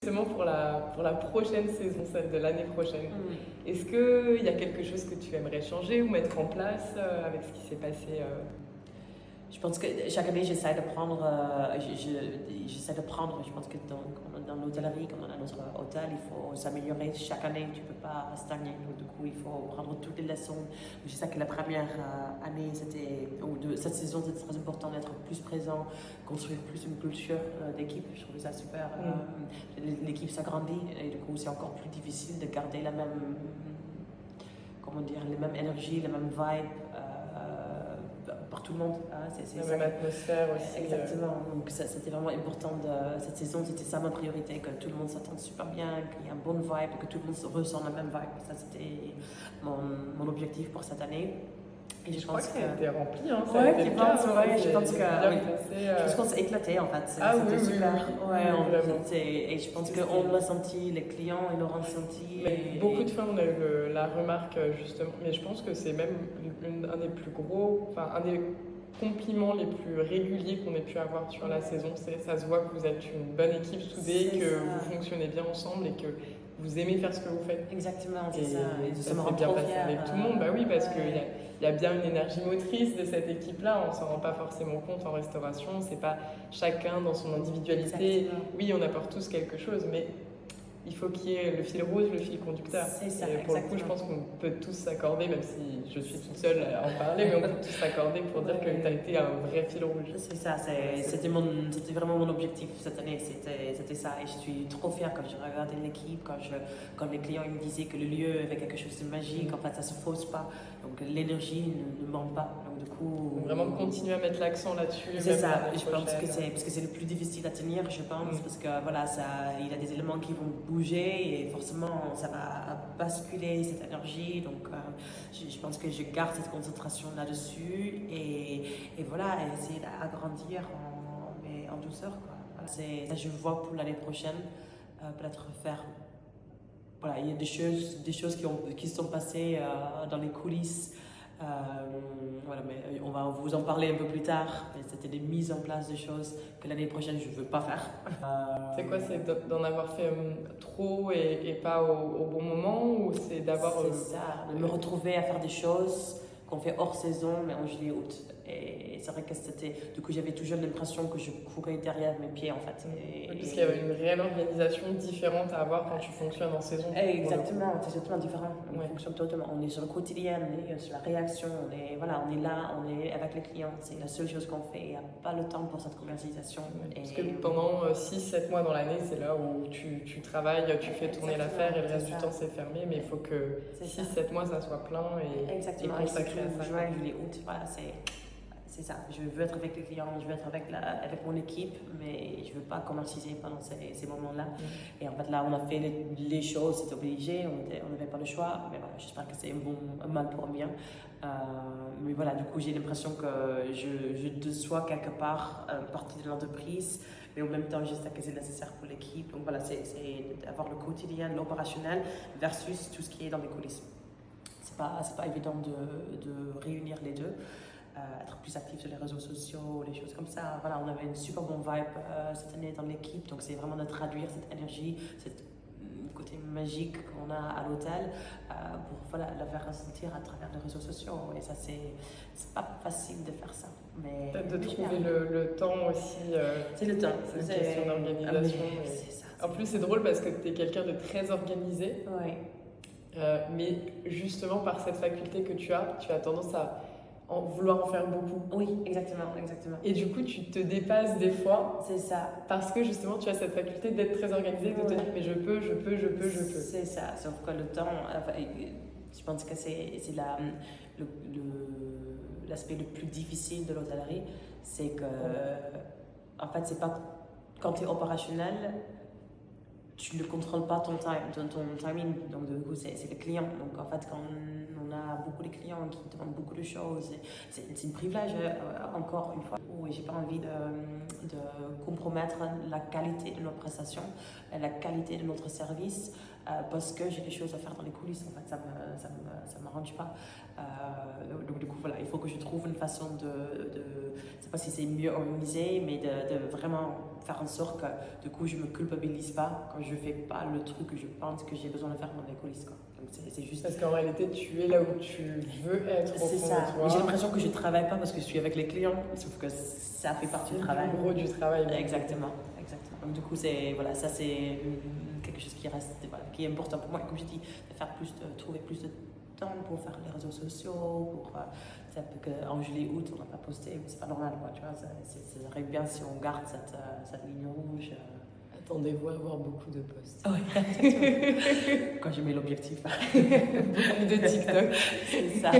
Justement pour la prochaine saison, celle de l'année prochaine. Est-ce qu'il y a quelque chose que tu aimerais changer ou mettre en place avec ce qui s'est passé Je pense que chaque année, j'essaie de prendre, je pense que dans l'hôtellerie, comme dans notre hôtel, il faut s'améliorer chaque année, tu ne peux pas stagner. Donc, du coup, il faut prendre toutes les leçons. Je sais que la première année, cette saison, c'était très important d'être plus présent, construire plus une culture d'équipe. Je trouvais ça super. L'équipe s'agrandit et du coup, c'est encore plus difficile de garder la même, comment dire, les mêmes énergies, la même vibe. Par tout le monde. La même atmosphère aussi. Exactement. Donc c'était vraiment important cette saison, c'était ça ma priorité, que tout le monde s'attende super bien, qu'il y ait un bon vibe, que tout le monde ressent la même vibe. Ça c'était mon objectif pour cette année. Et je pense que ça a été rempli. Hein, je pense qu'on s'est éclaté en fait. C'était super. Et je pense qu'on l'a senti, les clients ils l'ont ressenti. Beaucoup de fois on a eu la remarque justement, mais je pense que c'est même un des plus gros, un des compliments les plus réguliers qu'on ait pu avoir sur la saison. Ça se voit que vous êtes une bonne équipe soudée, que vous fonctionnez bien ensemble et que vous aimez faire ce que vous faites. Exactement, c'est ça. Et ça s'est bien passé avec tout le monde. Bah oui, parce qu'il y a bien une énergie motrice de cette équipe-là. On ne s'en rend pas forcément compte en restauration. C'est pas chacun dans son individualité. Exactement. Oui, on apporte tous quelque chose, mais il faut qu'il y ait le fil rouge, le fil conducteur. C'est ça, et pour le coup, je pense qu'on peut tous s'accorder, même si je suis toute seule à en parler, mais on peut tous s'accorder pour dire que tu as été un vrai fil rouge. C'est ça, c'était vraiment mon objectif cette année, c'était ça. Et je suis trop fière quand je regardais l'équipe, quand les clients ils me disaient que le lieu avait quelque chose de magique, en fait ça se fausse pas, donc l'énergie ne manque pas. Donc du coup... Donc vraiment continuer à mettre l'accent là-dessus. C'est ça, je pense que c'est le plus difficile à tenir, je pense, parce que voilà, il y a des éléments qui vont bouger et forcément ça va basculer cette énergie, donc je pense que je garde cette concentration là-dessus et voilà, et essayer d'agrandir en douceur quoi. Voilà, je vois pour l'année prochaine peut-être faire, voilà, il y a des choses qui sont passées dans les coulisses. Voilà, mais on va vous en parler un peu plus tard. C'était des mises en place de choses que l'année prochaine je ne veux pas faire. C'est quoi, c'est d'en avoir fait trop et pas au bon moment, ou c'est d'avoir... C'est ça, de me retrouver à faire des choses qu'on fait hors saison, mais en juillet-août. Et c'est vrai que du coup, j'avais toujours l'impression que je courais derrière mes pieds en fait. Parce qu'il y avait une réelle organisation différente à avoir quand tu fonctionnes en saison. Exactement, c'est totalement différent. On fonctionne totalement. On est sur le quotidien, on est sur la réaction, on est là, on est avec les clients. C'est la seule chose qu'on fait. Il n'y a pas le temps pour cette commercialisation. Parce que pendant 6-7 mois dans l'année, c'est là où tu travailles, tu fais tourner l'affaire et le reste du temps c'est fermé. Mais il faut que 6-7 mois ça soit plein et consacré à ça. Juin, juillet, août, voilà, c'est ça. Je veux être avec les clients, je veux être avec mon équipe, mais je ne veux pas commercialiser pendant ces moments-là. Et en fait, là, on a fait les choses, c'était obligé, on n'avait pas le choix. Mais voilà, j'espère que c'est un mal pour un bien. Mais voilà, du coup, j'ai l'impression que je déçois quelque part partie de l'entreprise, mais en même temps, je sais que c'est nécessaire pour l'équipe. Donc voilà, c'est d'avoir le quotidien, l'opérationnel versus tout ce qui est dans les coulisses. C'est pas évident de réunir les deux. Être plus actif sur les réseaux sociaux, les choses comme ça. Voilà, on avait une super bonne vibe cette année dans l'équipe, donc c'est vraiment de traduire cette énergie, cette côté magique qu'on a à l'hôtel pour la faire ressentir à travers les réseaux sociaux. Et ça, c'est pas facile de faire ça. Mais peut-être de trouver le temps aussi. C'est le temps. C'est une question d'organisation. C'est ça. En plus, c'est drôle parce que tu es quelqu'un de très organisé. Oui. Mais justement, par cette faculté que tu as tendance à vouloir en faire beaucoup. Oui, exactement. Et du coup, tu te dépasses des fois. C'est ça. Parce que justement, tu as cette faculté d'être très organisée, de te dire mais je peux. C'est ça. Sauf que le temps, je pense que c'est l'aspect le plus difficile de l'hôtellerie, c'est que en fait, c'est pas quand tu es opérationnel, tu ne contrôles pas ton timing, donc du coup c'est le client. Donc en fait quand on a beaucoup de clients qui demandent beaucoup de choses, c'est un privilège encore une fois. Et j'ai pas envie de compromettre la qualité de notre prestation, la qualité de notre service parce que j'ai des choses à faire dans les coulisses. En fait ça m'arrange pas. Donc du coup voilà, il faut que je trouve une façon je sais pas si c'est mieux organisé, mais de vraiment faire en sorte que du coup je me culpabilise pas quand je fais pas le truc que je pense que j'ai besoin de faire dans les coulisses, quoi. Donc c'est juste. Parce qu'en réalité, tu es là où tu veux être au fond C'est ça. de toi. Mais j'ai l'impression que je travaille pas parce que je suis avec les clients, sauf que ça fait partie du travail. C'est le gros du travail. Exactement. Donc du coup, voilà, ça c'est quelque chose qui reste, voilà, qui est important pour moi. Comme je dis, de trouver plus de temps pour faire les réseaux sociaux, pour c'est un peu qu'en juillet-août, on n'a pas posté, mais c'est pas normal, quoi, tu vois. Ça serait bien si on garde cette ligne rouge. Attendez-vous à avoir beaucoup de posts. Oui, quand je mets l'objectif. Beaucoup de TikTok. C'est ça.